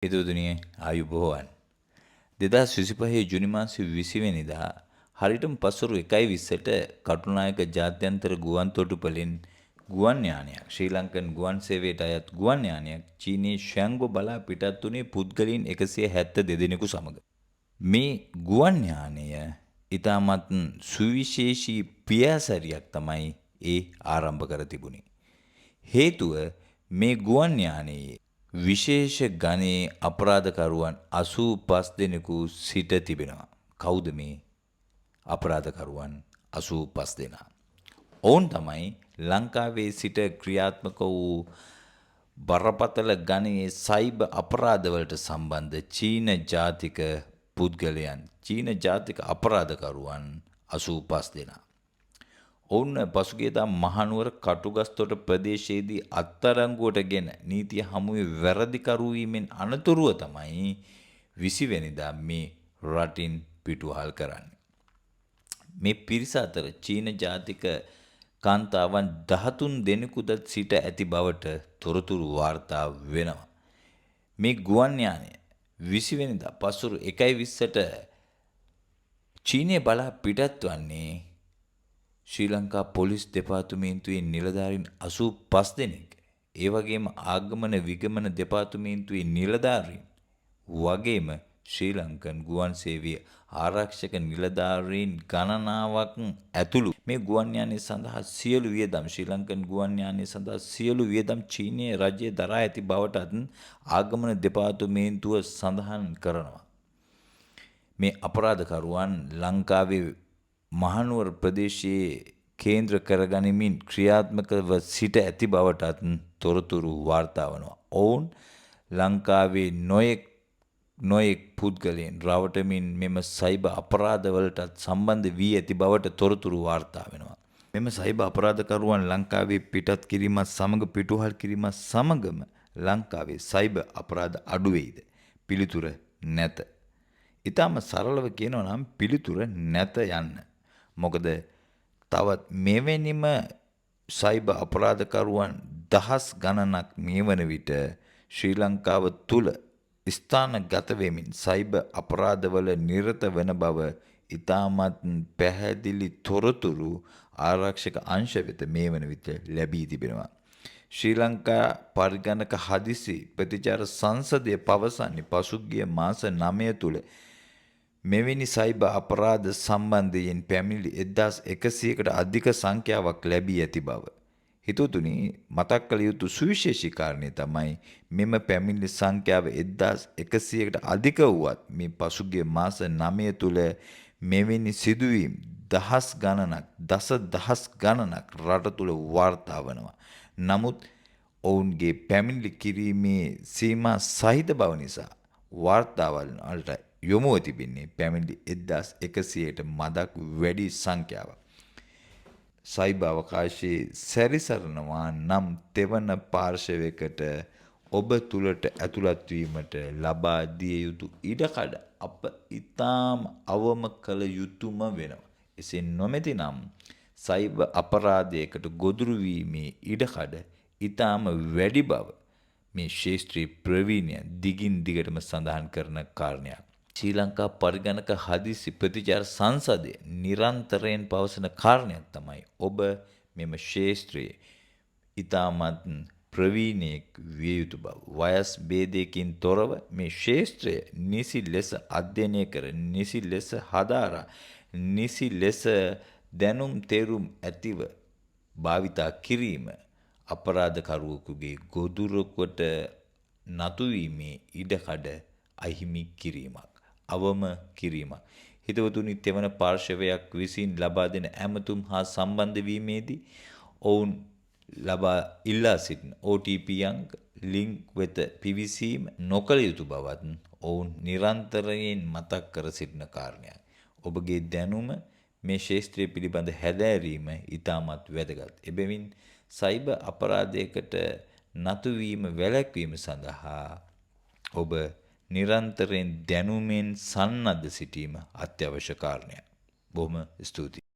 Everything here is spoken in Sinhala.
හිතවතුනි ආයුබෝවන් 2025 ජුනි මාසයේ 20 වෙනිදා හරියටම පසුරු 1:20ට කටුනායක ජාත්‍යන්තර ගුවන්තොටුපළින් ගුවන් යානයක් ශ්‍රී ලංකන් ගුවන් සේවයට අයත් ගුවන් යානයක් චීනයේ ෂැන්ගෝ බලා පිටත් වුණේ පුද්ගලයන් 172 දෙනෙකු සමග. මේ ගුවන් යානය ඉතාමත් සුවිශේෂී පියාසැරියක් තමයි ඒ ආරම්භ කර තිබුණේ. හේතුව මේ ගුවන් යානයේ විශේෂ ගණයේ අපරාධකරුවන් 85 දෙනෙකු සිට තිබෙනවා. කවුද මේ අපරාධකරුවන් 85 දෙනා? ඔවුන් තමයි ලංකාවේ සිට ක්‍රියාත්මක වූ බරපතල ගණයේ සයිබර් අපරාධවලට සම්බන්ධ චීන ජාතික පුද්ගලයන්, චීන ජාතික අපරාධකරුවන් 85 දෙනා. ඔවුන් පසුගියදා මහනුවර කටුගස්තොට ප්‍රදේශයේදී අත්අඩංගුවටගෙන නීතිය හමුවේ වැරදිකරු වීමෙන් අනතුරුව තමයි 20 වෙනිදා මේ රටින් පිටුවහල් කරන්නේ. මේ පිරිස අතර චීන ජාතික කාන්තාවන් 13 දෙනෙකුද සිට ඇති බවට තොරතුරු වාර්තා වෙනවා. මේ ගුවන් යානය 20 වෙනිදා පසුරු 1:20ට චීනය බලා පිටත් වන්නේ ශ්‍රී ලංකා පොලිස් දෙපාර්තමේන්තුවේ නිලධාරීන් 85 දෙනෙක්. ඒ වගේම ආගමන විගමන දෙපාර්තමේන්තුවේ නිලධාරීන් වගේම ශ්‍රී ලංකන් ගුවන් සේවයේ ආරක්ෂක නිලධාරීන් ගණනාවක් ඇතුළු මේ ගුවන් යානය සඳහා සියලු වියදම් ශ්‍රී ලංකන් ගුවන් යානය සඳහා සියලු වියදම් චීනීය රජය දරා ඇති බවටත් ආගමන දෙපාර්තමේන්තුව සඳහන් කරනවා. මේ අපරාධකරුවන් ලංකාවේ මහනුවර ප්‍රදේශයේ කේන්ද්‍ර කරගනිමින් ක්‍රියාත්මකව සිට ඇති බවටත් තොරතුරු වාර්තා වනවා. ඔවුන් ලංකාවේ නොයෙක් පුද්ගලයන් රවටමින් මෙම සයිබර් අපරාධවලටත් සම්බන්ධ වී ඇති බවට තොරතුරු වාර්තා වෙනවා. මෙම සයිබර් අපරාධකරුවන් ලංකාවේ පිටත් කිරීමත් සමග පිටුවහල් කිරීමත් සමගම ලංකාවේ සයිබර් අපරාධ අඩු වෙයිද? පිළිතුර නැත. ඊටම සරලව කියනවා නම් පිළිතුර නැත යන්න. මොකද තවත් මෙවැනිම සයිබර් අපරාධකරුවන් දහස් ගණනක් මේ වන විට ශ්‍රී ලංකාව තුල ස්ථානගත වෙමින් සයිබර් අපරාධවල නිරත වන බව ඉතාමත් පැහැදිලි තොරතුරු ආරක්ෂක අංශ වෙත මේ වන විට ලැබී තිබෙනවා. ශ්‍රී ලංකා පරිගණක හදිසි ප්‍රතිචාර සංසදය පවසන්නේ පසුගිය මාස 9 තුල මෙවැනි සයිබර් අපරාධ සම්බන්ධයෙන් පැමිණිලි 1100කට අධික සංඛ්‍යාවක් ලැබී ඇති බව. හිතවතුනි, මතක් කළ යුතු සුවිශේෂී කාරණේ තමයි මෙම පැමිණිලි සංඛ්‍යාව 1100කට අධික වුවත් මේ පසුගිය මාස 9 තුල මෙවැනි සිදුවීම් දහස් ගණනක් රට තුල වාර්තා වනවා. නමුත් ඔවුන්ගේ පැමිණිලි කිරීමේ සීමා සහිත බව නිසා වාර්තාවල් වලට යොමුව තිබෙන්නේ පැමිණිලි 1100ට මදක් වැඩි සංඛ්‍යාවක්. සයිබර් අවකාශයේ සැරිසරනවා නම් තෙවන පාර්ශවයකට ඔබ තුලට ඇතුළත් වීමට ලබා දිය යුතු ඉඩකඩ අප ඊටාම අවම කළ යුතුම වෙනවා. එසේ නොමැතිනම් සයිබර් අපරාධයකට ගොදුරු වීමේ ඉඩකඩ ඊටාම වැඩි බව මේ ශාස්ත්‍රීය ප්‍රවීණයන් දිගින් දිගටම සඳහන් කරන කාරණයක්. ශ්‍රී ලංකා පරිගණක හදිසි ප්‍රතිචාර සංසදය නිරන්තරයෙන් පවසන කාරණයක් තමයි ඔබ මෙම ශාස්ත්‍රයේ ඉතාමත් ප්‍රවීණයෙක් විය යුතු බව. වයස් භේදයකින් තොරව මේ ශාස්ත්‍රය නිසි ලෙස අධ්‍යයනය කර, නිසි ලෙස හදාරා, නිසි ලෙස දැනුම් තේරුම් ඇතිව භාවිතා කිරීම අපරාධකරුවෙකුගේ ගොදුරකට නතු වීමේ ඉඩකඩ අහිමි කිරීමක්, අවම කිරීමක්. හිතවතුනි, තෙවන පාර්ශවයක් විසින් ලබා දෙන ඇමතුම් හා සම්බන්ධ වීමේදී ඔවුන් ඉල්ලා සිටින OTP අංක ලින්ක් වෙත පිවිසීම නොකළ යුතු බවත් ඔවුන් නිරන්තරයෙන් මතක් කර සිටින කාරණයක්. ඔබගේ දැනුම මේ ශාස්ත්‍රය පිළිබඳ හැදෑරීම ඉතාමත් වැදගත්. එබැවින් සයිබර් අපරාධයකට නතු වීම වැළැක්වීම සඳහා ඔබ නිරන්තරයෙන් දැනුමෙන් සන්නද්ධ සිටීම අත්‍යවශ්‍ය කාරණයක්. බොහොම ස්තුතියි.